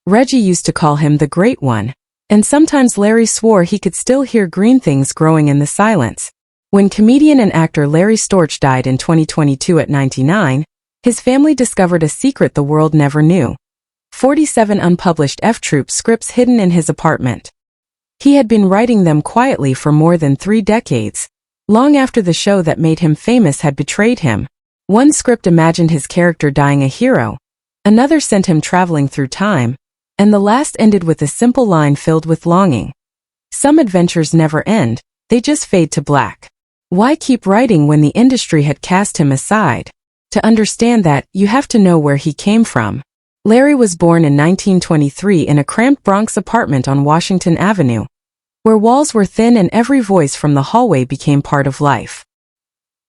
Reggie used to call him the Great One, and sometimes Larry swore he could still hear green things growing in the silence. When comedian and actor Larry Storch died in 2022 at 99, his family discovered a secret the world never knew: 47 unpublished F-Troop scripts hidden in his apartment. He had been writing them quietly for more than 3 decades, long after the show that made him famous had betrayed him. One script imagined his character dying a hero, another sent him traveling through time, and the last ended with a simple line filled with longing. Some adventures never end, they just fade to black. Why keep writing when the industry had cast him aside? To understand that, you have to know where he came from. Larry was born in 1923 in a cramped Bronx apartment on Washington Avenue, where walls were thin and every voice from the hallway became part of life.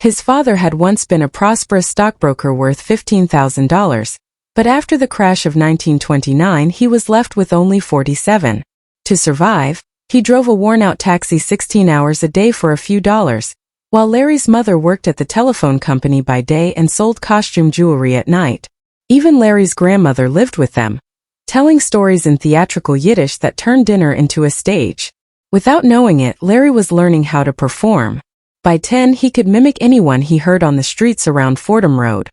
His father had once been a prosperous stockbroker worth $15,000, but after the crash of 1929 he was left with only $47,000. To survive, he drove a worn-out taxi 16 hours a day for a few dollars, while Larry's mother worked at the telephone company by day and sold costume jewelry at night. Even Larry's grandmother lived with them, telling stories in theatrical Yiddish that turned dinner into a stage. Without knowing it, Larry was learning how to perform. By 10, he could mimic anyone he heard on the streets around Fordham Road,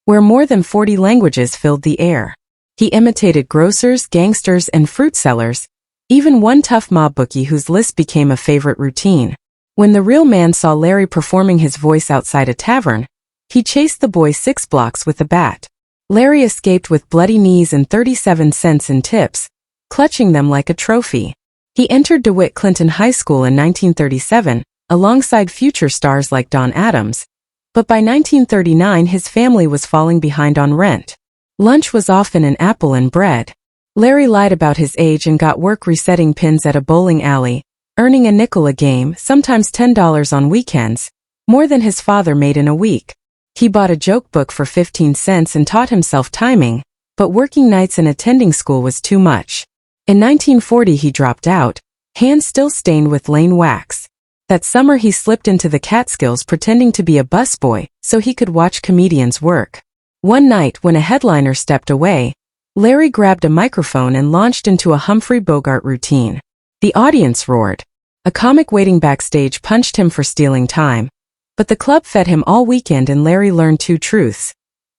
where more than 40 languages filled the air. He imitated grocers, gangsters, and fruit sellers, even one tough mob bookie whose list became a favorite routine. When the real man saw Larry performing his voice outside a tavern, he chased the boy 6 blocks with a bat. Larry escaped with bloody knees and 37 cents in tips, clutching them like a trophy. He entered DeWitt Clinton High School in 1937, alongside future stars like Don Adams, but by 1939 his family was falling behind on rent. Lunch was often an apple and bread. Larry lied about his age and got work resetting pins at a bowling alley, earning a nickel a game, sometimes $10 on weekends, more than his father made in a week. He bought a joke book for 15 cents and taught himself timing, but working nights and attending school was too much. In 1940 he dropped out, hands still stained with Lane wax. That summer he slipped into the Catskills pretending to be a busboy so he could watch comedians work. One night when a headliner stepped away, Larry grabbed a microphone and launched into a Humphrey Bogart routine. The audience roared. A comic waiting backstage punched him for stealing time, but the club fed him all weekend and Larry learned 2 truths.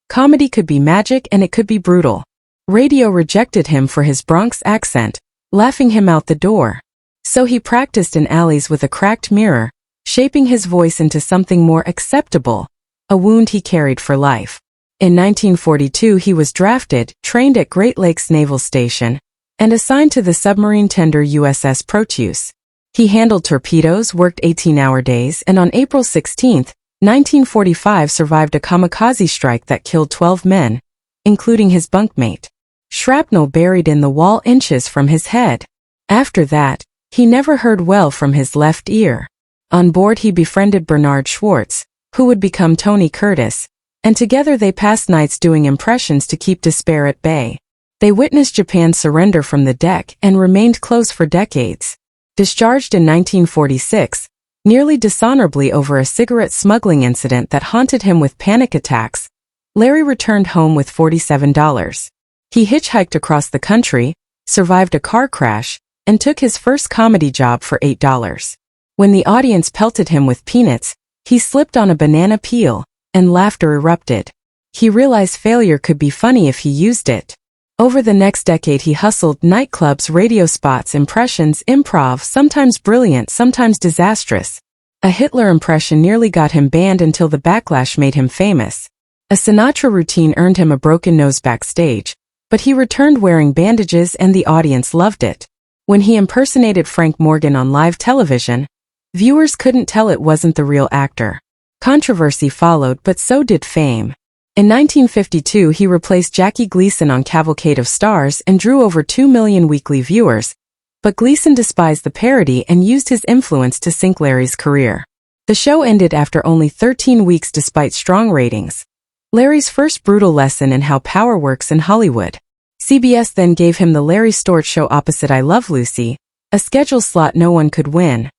Comedy could be magic and it could be brutal. Radio rejected him for his Bronx accent, laughing him out the door. So he practiced in alleys with a cracked mirror, shaping his voice into something more acceptable, a wound he carried for life. In 1942 he was drafted, trained at Great Lakes Naval Station, and assigned to the submarine tender USS Proteus. He handled torpedoes, worked 18-hour days, and on April 16, 1945 survived a kamikaze strike that killed 12 men, including his bunkmate. Shrapnel buried in the wall inches from his head. After that, he never heard well from his left ear. On board he befriended Bernard Schwartz, who would become Tony Curtis, and together they passed nights doing impressions to keep despair at bay. They witnessed Japan's surrender from the deck and remained close for decades. Discharged in 1946, nearly dishonorably over a cigarette smuggling incident that haunted him with panic attacks, Larry returned home with $47. He hitchhiked across the country, survived a car crash, and took his first comedy job for $8. When the audience pelted him with peanuts, he slipped on a banana peel, and laughter erupted. He realized failure could be funny if he used it. Over the next decade he hustled nightclubs, radio spots, impressions, improv, sometimes brilliant, sometimes disastrous. A Hitler impression nearly got him banned until the backlash made him famous. A Sinatra routine earned him a broken nose backstage, but he returned wearing bandages and the audience loved it. When he impersonated Frank Morgan on live television, viewers couldn't tell it wasn't the real actor. Controversy followed, but so did fame. In 1952 he replaced Jackie Gleason on Cavalcade of Stars and drew over 2 million weekly viewers, but Gleason despised the parody and used his influence to sink Larry's career. The show ended after only 13 weeks despite strong ratings. Larry's first brutal lesson in how power works in Hollywood. CBS then gave him the Larry Storch Show opposite I Love Lucy, a schedule slot no one could win.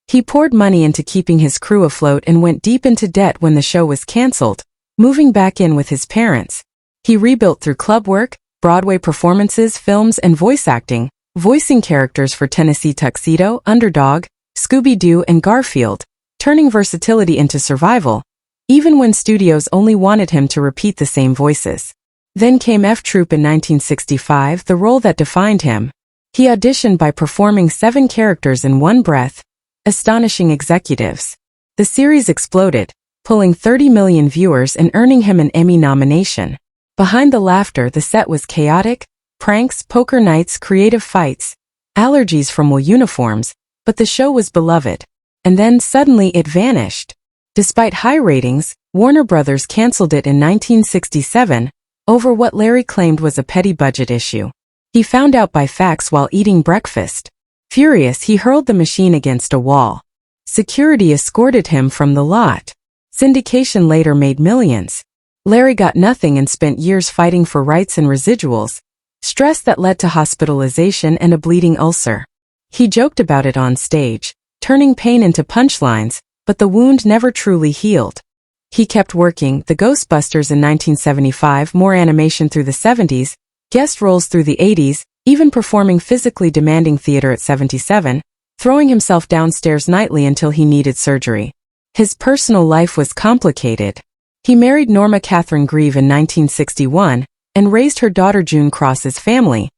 He poured money into keeping his crew afloat and went deep into debt when the show was canceled, moving back in with his parents. He rebuilt through club work, Broadway performances, films, and voice acting, voicing characters for Tennessee Tuxedo, Underdog, Scooby-Doo, and Garfield, turning versatility into survival, even when studios only wanted him to repeat the same voices. Then came F Troop in 1965, the role that defined him. He auditioned by performing 7 characters in one breath, astonishing executives. The series exploded, pulling 30 million viewers and earning him an Emmy nomination. Behind the laughter, the set was chaotic, pranks, poker nights, creative fights, allergies from wool uniforms, but the show was beloved. And then suddenly it vanished. Despite high ratings, Warner Brothers canceled it in 1967, over what Larry claimed was a petty budget issue. He found out by fax while eating breakfast. Furious, he hurled the machine against a wall. Security escorted him from the lot. Syndication later made millions. Larry got nothing and spent years fighting for rights and residuals, stress that led to hospitalization and a bleeding ulcer. He joked about it on stage, turning pain into punchlines, but the wound never truly healed. He kept working, The Ghostbusters in 1975, more animation through the 70s, guest roles through the 80s, even performing physically demanding theater at 77, throwing himself downstairs nightly until he needed surgery. His personal life was complicated. He married Norma Catherine Grieve in 1961 and raised her daughter June Cross's family,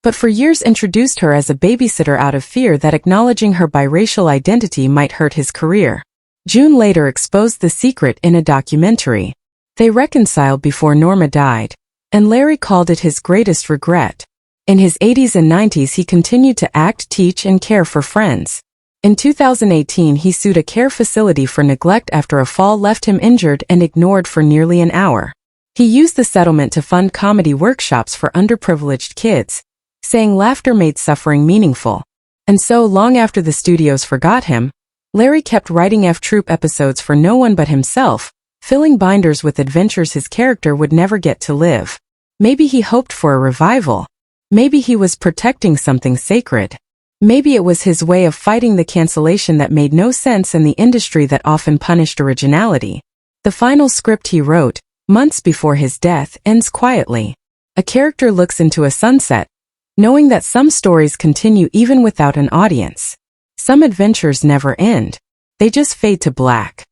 but for years introduced her as a babysitter out of fear that acknowledging her biracial identity might hurt his career. June later exposed the secret in a documentary. They reconciled before Norma died, and Larry called it his greatest regret. In his 80s and 90s he continued to act, teach, and care for friends. In 2018 he sued a care facility for neglect after a fall left him injured and ignored for nearly an hour. He used the settlement to fund comedy workshops for underprivileged kids, saying laughter made suffering meaningful. And so, long after the studios forgot him, Larry kept writing F Troop episodes for no one but himself, filling binders with adventures his character would never get to live. Maybe he hoped for a revival. Maybe he was protecting something sacred. Maybe it was his way of fighting the cancellation that made no sense in the industry that often punished originality. The final script he wrote, months before his death, ends quietly. A character looks into a sunset, knowing that some stories continue even without an audience. Some adventures never end. They just fade to black.